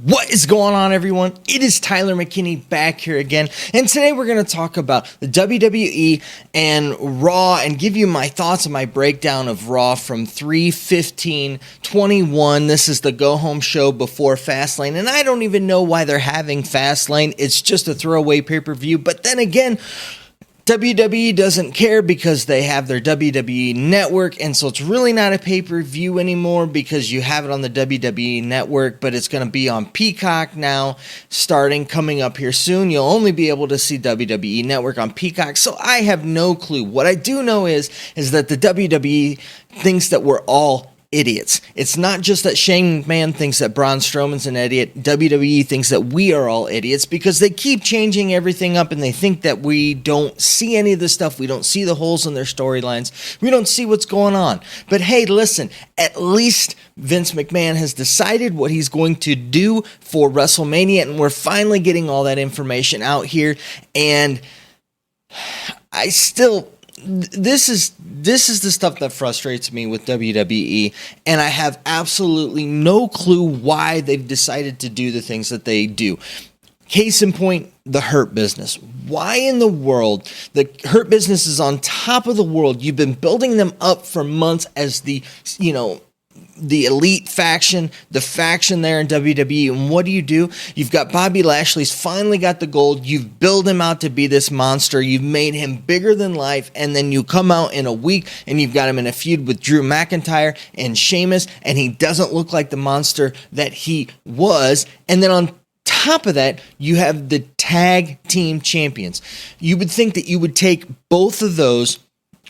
What is going on, everyone? It is Tyler McKinney back here again, and today we're going to talk about the WWE and Raw and give you my thoughts and my breakdown of Raw from 3/15/21. This is the go-home show before Fastlane, and I don't even know why they're having Fastlane. It's just a throwaway pay-per-view, but then again, WWE doesn't care because they have their WWE network, and so it's really not a pay-per-view anymore because you have it on the WWE network, but it's going to be on Peacock now, coming up here soon. You'll only be able to see WWE network on Peacock, so I have no clue. What I do know is that the WWE thinks that we're all idiots. It's not just that Shane McMahon thinks that Braun Strowman's an idiot. WWE thinks that we are all idiots because they keep changing everything up and they think that we don't see any of the stuff. We don't see the holes in their storylines. We don't see what's going on. But hey, listen, at least Vince McMahon has decided what he's going to do for WrestleMania, and we're finally getting all that information out here. And this is the stuff that frustrates me with WWE, and I have absolutely no clue why they've decided to do the things that they do. Case in point, the Hurt Business. Why in the world? The Hurt Business is on top of the world. You've been building them up for months as the elite faction, the faction there in WWE, and what do? You've got Bobby Lashley's finally got the gold. You've built him out to be this monster. You've made him bigger than life, and then you come out in a week and you've got him in a feud with Drew McIntyre and Sheamus, and he doesn't look like the monster that he was. And then on top of that, you have the tag team champions. You would think that you would take both of those,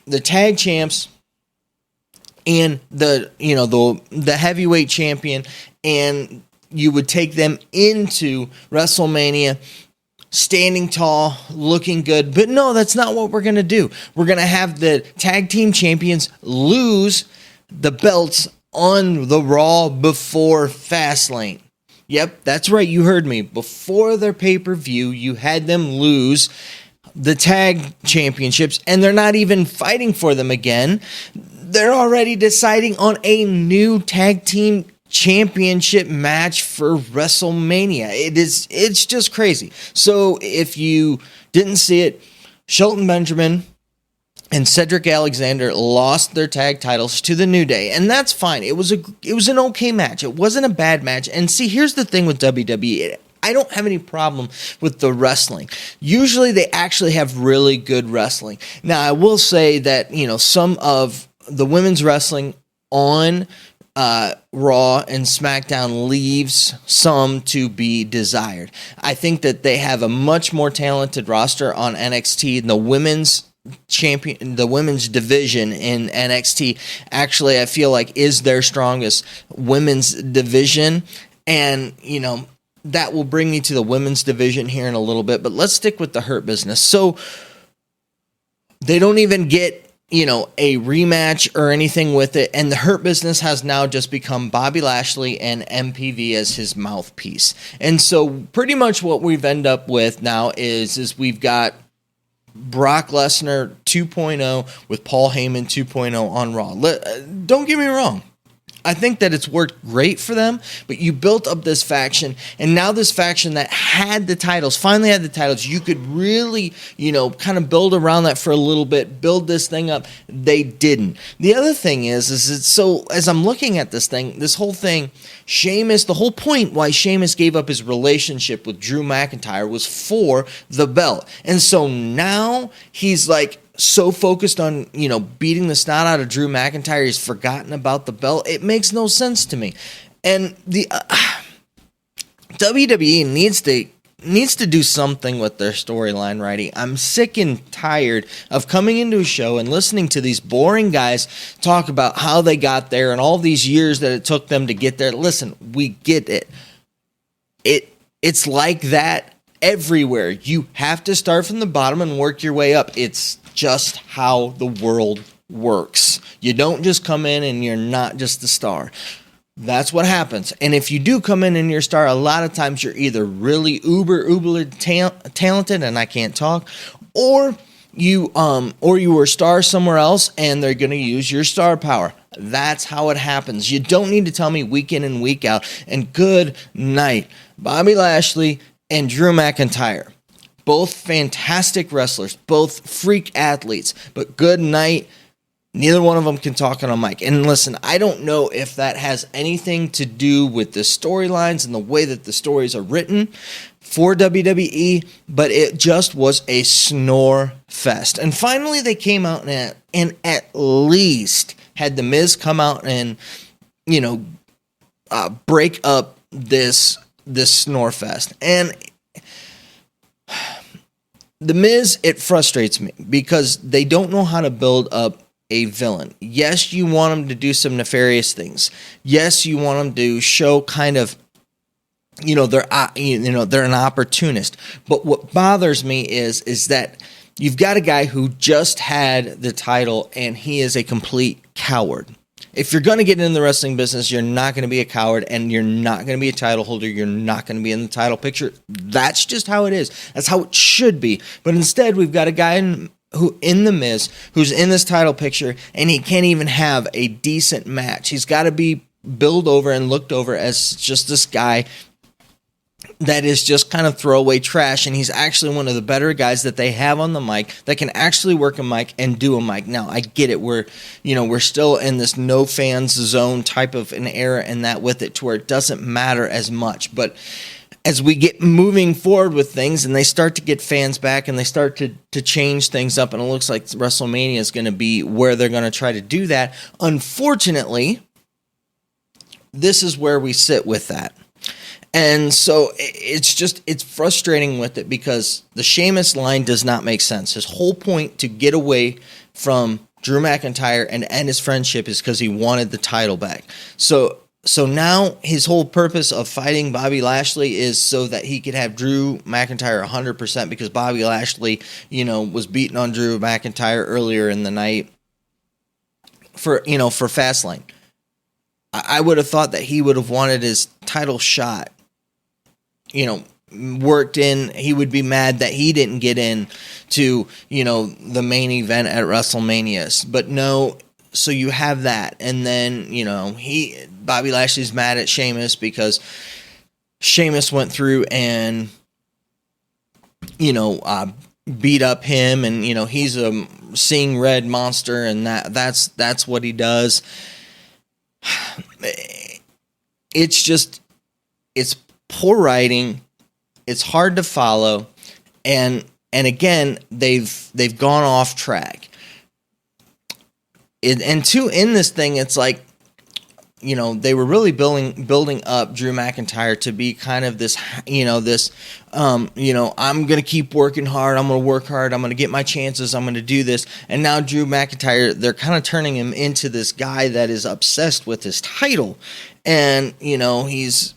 the tag champs and the heavyweight champion, and you would take them into WrestleMania standing tall, looking good. But no, that's not what we're going to do. We're going to have the tag team champions lose the belts on the Raw before Fastlane. Yep, that's right, you heard me. Before their pay-per-view, you had them lose the tag championships, and they're not even fighting for them again. They're already deciding on a new tag team championship match for WrestleMania. It's just crazy. So if you didn't see it, Shelton Benjamin and Cedric Alexander lost their tag titles to the New Day, and that's fine. It was an okay match. It wasn't a bad match. And see, here's the thing with WWE. I don't have any problem with the wrestling. Usually they actually have really good wrestling. Now, I will say that, some of the women's wrestling on Raw and SmackDown leaves some to be desired. I think that they have a much more talented roster on NXT than the women's division in NXT. Actually, I feel like is their strongest women's division, and that will bring me to the women's division here in a little bit, but let's stick with the Hurt Business. So they don't even get a rematch or anything with it, and the Hurt Business has now just become Bobby Lashley and MPV as his mouthpiece. And so pretty much what we've ended up with now is we've got Brock Lesnar 2.0 with Paul Heyman 2.0 on Raw. Don't get me wrong. I think that it's worked great for them, but you built up this faction, and now this faction that finally had the titles, you could really, kind of build around that for a little bit, build this thing up. They didn't. The other thing is so as I'm looking at this whole thing, Sheamus, the whole point why Sheamus gave up his relationship with Drew McIntyre was for the belt. And so now he's like, so focused on, beating the snot out of Drew McIntyre, he's forgotten about the belt. It makes no sense to me. And the WWE needs to do something with their storyline writing. I'm sick and tired of coming into a show and listening to these boring guys talk about how they got there and all these years that it took them to get there. Listen, we get it. It's like that everywhere. You have to start from the bottom and work your way up. It's just how the world works. You don't just come in and you're not just the star. That's what happens. And if you do come in and you're a star, a lot of times you're either really uber talented, and I can't talk, or or you were a star somewhere else and they're going to use your star power. That's how it happens. You don't need to tell me week in and week out. And good night, Bobby Lashley and Drew McIntyre. Both fantastic wrestlers, both freak athletes, but good night. Neither one of them can talk on a mic. And listen, I don't know if that has anything to do with the storylines and the way that the stories are written for WWE, but it just was a snore fest. And finally they came out and at least had The Miz come out and, break up this snore fest. And The Miz, it frustrates me because they don't know how to build up a villain. Yes, you want them to do some nefarious things. Yes, you want them to show kind of, they're an opportunist. But what bothers me is that you've got a guy who just had the title and he is a complete coward. If you're going to get in the wrestling business, you're not going to be a coward and you're not going to be a title holder. You're not going to be in the title picture. That's just how it is. That's how it should be. But instead, we've got a guy in The Miz who's in this title picture and he can't even have a decent match. He's got to be billed over and looked over as just this guy that is just kind of throwaway trash, and he's actually one of the better guys that they have on the mic that can actually work a mic and do a mic. Now, I get it. We're still in this no fans zone type of an era and that with it to where it doesn't matter as much. But as we get moving forward with things and they start to get fans back and they start to change things up, and it looks like WrestleMania is going to be where they're going to try to do that. Unfortunately, this is where we sit with that. And so it's frustrating with it because the Sheamus line does not make sense. His whole point to get away from Drew McIntyre and end his friendship is because he wanted the title back. So now his whole purpose of fighting Bobby Lashley is so that he could have Drew McIntyre 100% because Bobby Lashley, was beating on Drew McIntyre earlier in the night for Fastlane. I would have thought that he would have wanted his title shot, worked in. He would be mad that he didn't get in to, the main event at WrestleMania. But no, so you have that. And then, Bobby Lashley's mad at Sheamus because Sheamus went through and, beat up him and, he's a seeing red monster and that's what he does. It's poor writing. It's hard to follow. And again, they've gone off track. In this thing, it's like, they were really building up Drew McIntyre to be kind of this, I'm going to keep working hard. I'm going to work hard. I'm going to get my chances. I'm going to do this. And now Drew McIntyre, they're kind of turning him into this guy that is obsessed with his title. And, he's,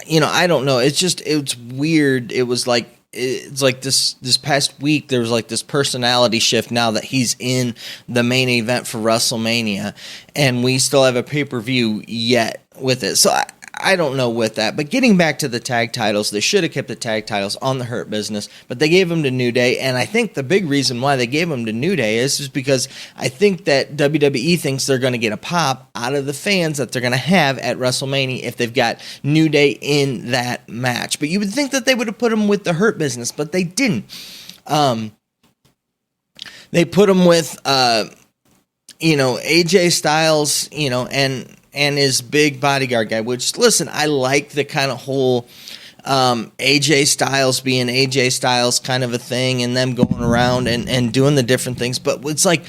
I don't know. It's weird. It's like this past week, there was like this personality shift now that he's in the main event for WrestleMania, and we still have a pay-per-view yet with it. So I don't know with that. But getting back to the tag titles, they should have kept the tag titles on the Hurt Business, but they gave them to New Day. And I think the big reason why they gave them to New Day is just because I think that WWE thinks they're going to get a pop out of the fans that they're going to have at WrestleMania if they've got New Day in that match. But you would think that they would have put them with the Hurt Business, but they didn't. They put them with, AJ Styles, and his big bodyguard guy, which, listen, I like the kind of whole AJ Styles being AJ Styles kind of a thing and them going around and doing the different things. But it's like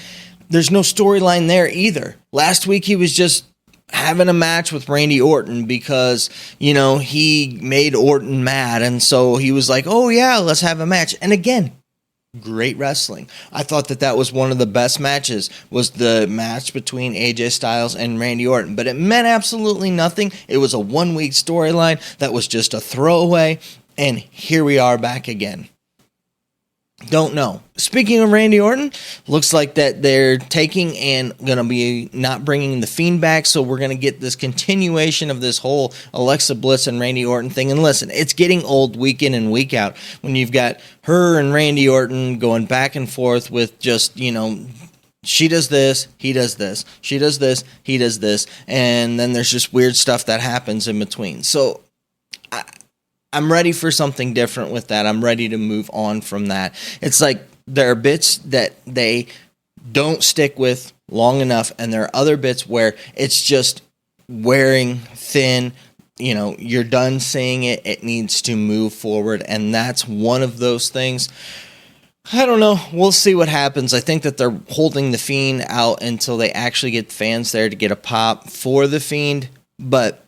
there's no storyline there either. Last week he was just having a match with Randy Orton because, he made Orton mad. And so he was like, oh, yeah, let's have a match. And again, great wrestling. I thought that was one of the best matches, was the match between AJ Styles and Randy Orton. But it meant absolutely nothing. It was a 1 week storyline that was just a throwaway. And here we are back again. Don't know. Speaking of Randy Orton, looks like that they're taking and going to be not bringing the Fiend back, so we're going to get this continuation of this whole Alexa Bliss and Randy Orton thing. And listen, it's getting old week in and week out when you've got her and Randy Orton going back and forth with just, she does this, he does this. She does this, he does this. And then there's just weird stuff that happens in between. So I'm ready for something different with that. I'm ready to move on from that. It's like there are bits that they don't stick with long enough, and there are other bits where it's just wearing thin. You're done saying it. It needs to move forward, and that's one of those things. I don't know. We'll see what happens. I think that they're holding the Fiend out until they actually get fans there to get a pop for the Fiend, but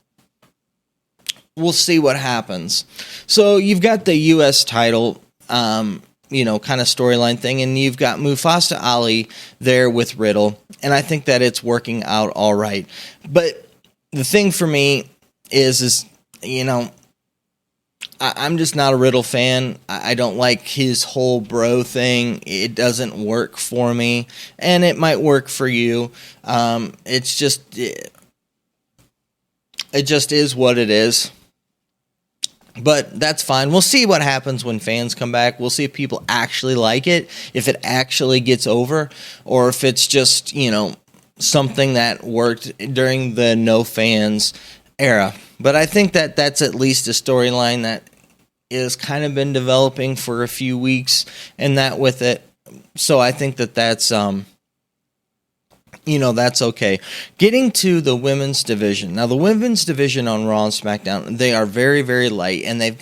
we'll see what happens. So you've got the U.S. title, kind of storyline thing, and you've got Mustafa Ali there with Riddle, and I think that it's working out all right. But the thing for me is I'm just not a Riddle fan. I don't like his whole bro thing. It doesn't work for me, and it might work for you. It just is what it is. But that's fine. We'll see what happens when fans come back. We'll see if people actually like it, if it actually gets over, or if it's just, something that worked during the no fans era. But I think that that's at least a storyline that is kind of been developing for a few weeks, and that with it. So I think that that's that's okay. Getting to the women's division. Now, the women's division on Raw and SmackDown, they are very, very light. And the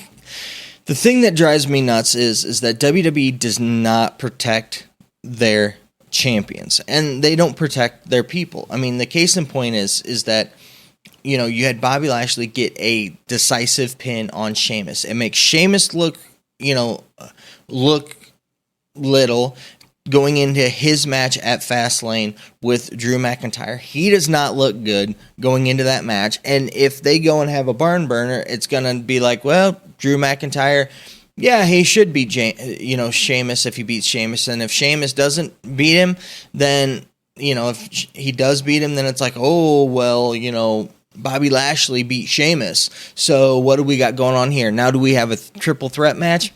thing that drives me nuts is that WWE does not protect their champions. And they don't protect their people. I mean, the case in point is that, you had Bobby Lashley get a decisive pin on Sheamus. It makes Sheamus look little. Going into his match at Fastlane with Drew McIntyre, he does not look good going into that match. And if they go and have a barn burner, it's going to be like, well, Drew McIntyre, yeah, he should beat Sheamus if he beats Sheamus. And if Sheamus doesn't beat him, then, if he does beat him, then it's like, oh, well, Bobby Lashley beat Sheamus. So what do we got going on here? Now do we have a triple threat match?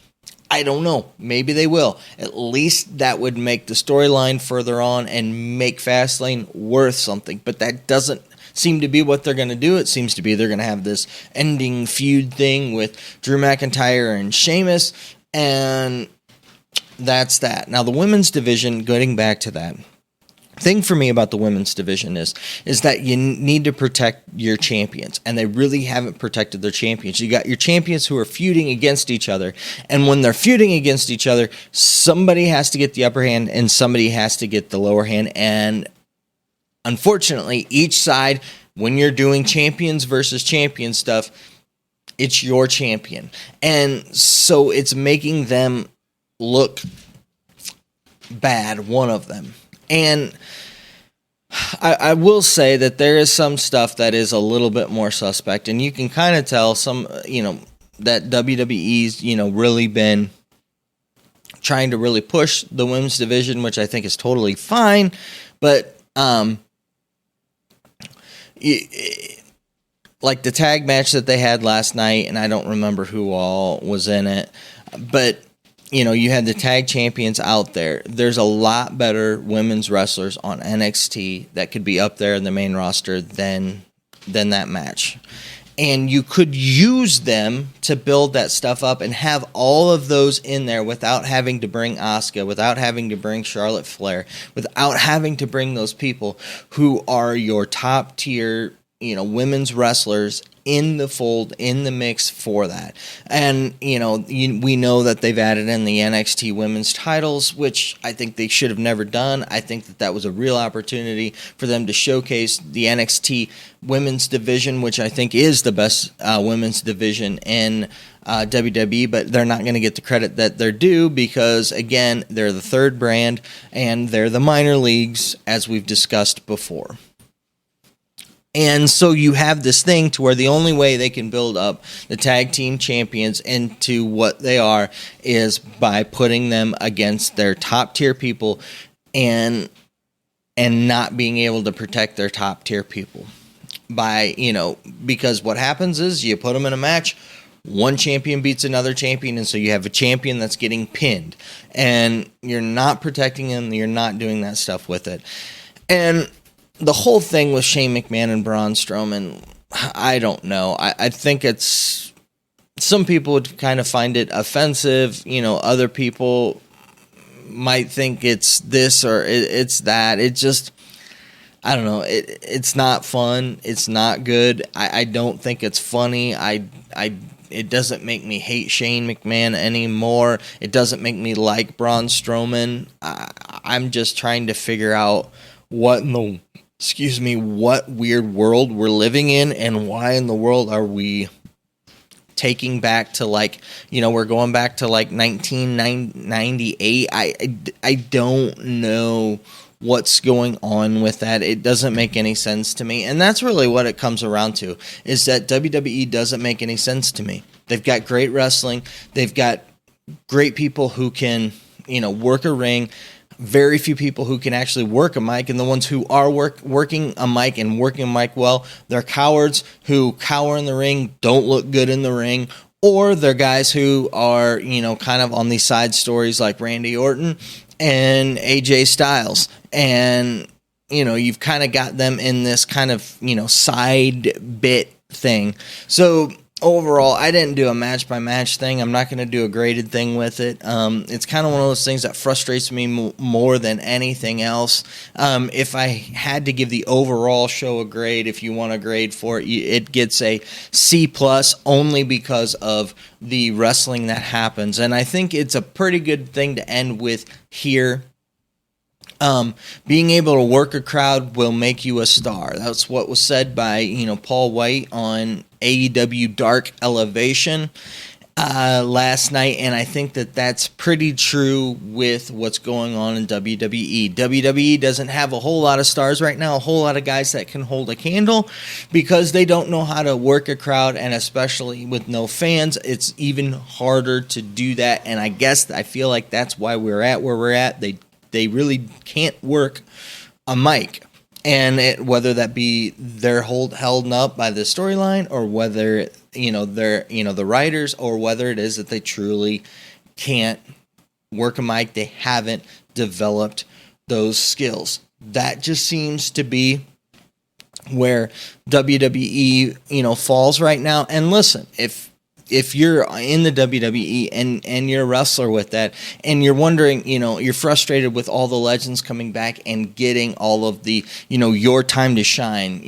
I don't know. Maybe they will. At least that would make the storyline further on and make Fastlane worth something. But that doesn't seem to be what they're going to do. It seems to be they're going to have this ending feud thing with Drew McIntyre and Sheamus. And that's that. Now, the women's division, getting back to that. Thing for me about the women's division is that you need to protect your champions, and they really haven't protected their champions. You got your champions who are feuding against each other, and when they're feuding against each other, somebody has to get the upper hand and somebody has to get the lower hand, and unfortunately, each side, when you're doing champions versus champion stuff, it's your champion, and so it's making them look bad, one of them. And I will say that there is some stuff that is a little bit more suspect, and you can kind of tell that WWE's, really been trying to really push the women's division, which I think is totally fine, but like the tag match that they had last night, and I don't remember who all was in it, but you had the tag champions out there. There's a lot better women's wrestlers on NXT that could be up there in the main roster than that match. And you could use them to build that stuff up and have all of those in there without having to bring Asuka, without having to bring Charlotte Flair, without having to bring those people who are your top tier, women's wrestlers in the fold, in the mix for that. And, we know that they've added in the NXT women's titles, which I think they should have never done. I think that was a real opportunity for them to showcase the NXT women's division, which I think is the best women's division in WWE, but they're not going to get the credit that they're due because, again, they're the third brand and they're the minor leagues, as we've discussed before. And so you have this thing to where the only way they can build up the tag team champions into what they are is by putting them against their top tier people and not being able to protect their top tier people by, because what happens is you put them in a match, one champion beats another champion, and so you have a champion that's getting pinned, and you're not protecting them, you're not doing that stuff with it. And the whole thing with Shane McMahon and Braun Strowman, I don't know. I think it's, some people would kind of find it offensive. Other people might think it's this or it's that. It just, I don't know. It's not fun. It's not good. I don't think it's funny. It doesn't make me hate Shane McMahon anymore. It doesn't make me like Braun Strowman. I'm just trying to figure out what weird world we're living in, and why in the world are we taking back to we're going back to 1998. I don't know what's going on with that. It doesn't make any sense to me. And that's really what it comes around to, is that WWE doesn't make any sense to me. They've got great wrestling. They've got great people who can, work a ring. Very few people who can actually work a mic, and the ones who are working a mic and working a mic well, they're cowards who cower in the ring, don't look good in the ring, or they're guys who are, kind of on these side stories like Randy Orton and AJ Styles. And, you've kind of got them in this kind of, side bit thing. So overall, I didn't do a match-by-match thing. I'm not going to do a graded thing with it. It's kind of one of those things that frustrates me more than anything else. If I had to give the overall show a grade, if you want a grade for it, it gets a C+, only because of the wrestling that happens. And I think it's a pretty good thing to end with here. Being able to work a crowd will make you a star. That's what was said by, Paul White on AEW Dark Elevation last night, and I think that that's pretty true with what's going on in WWE. WWE doesn't have a whole lot of stars right now, a whole lot of guys that can hold a candle, because they don't know how to work a crowd, and especially with no fans, it's even harder to do that. And I feel like that's why we're at where we're at. They really can't work a mic, and whether that be they're held up by the storyline, or whether they're the writers, or whether it is that they truly can't work a mic. They haven't developed those skills. That just seems to be where WWE falls right now. And listen, if you're in the WWE and you're a wrestler with that, and you're wondering, you're frustrated with all the legends coming back and getting all of the, your time to shine,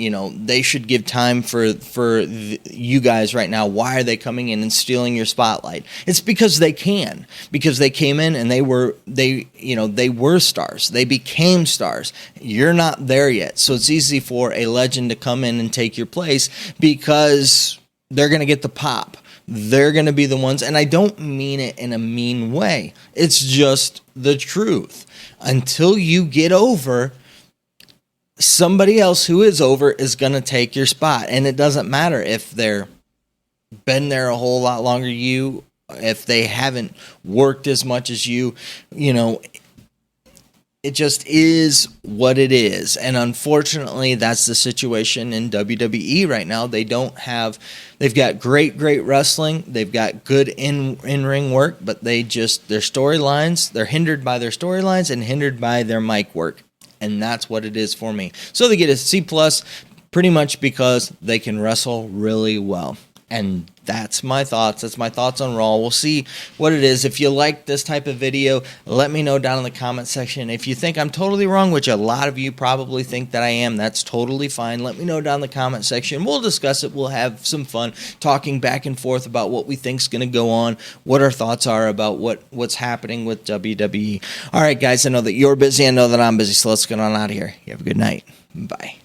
they should give time for you guys right now. Why are they coming in and stealing your spotlight? It's because they can, because they came in and they were stars. They became stars. You're not there yet. So it's easy for a legend to come in and take your place, because they're going to get the pop. They're going to be the ones, and I don't mean it in a mean way. It's just the truth. Until you get over, somebody else who is over is going to take your spot. And it doesn't matter if they're been there a whole lot longer than you, if they haven't worked as much as you, it just is what it is. And unfortunately, that's the situation in WWE right now. They've got great wrestling. They've got good in-ring work, but their storylines, they're hindered by their storylines and hindered by their mic work. And that's what it is for me. So they get a C+, pretty much because they can wrestle really well. And that's my thoughts. That's my thoughts on Raw. We'll see what it is. If you like this type of video, let me know down in the comment section. If you think I'm totally wrong, which a lot of you probably think that I am, that's totally fine. Let me know down in the comment section. We'll discuss it. We'll have some fun talking back and forth about what we think's going to go on, what our thoughts are about what's happening with WWE. All right, guys, I know that you're busy. I know that I'm busy, so let's get on out of here. You have a good night. Bye.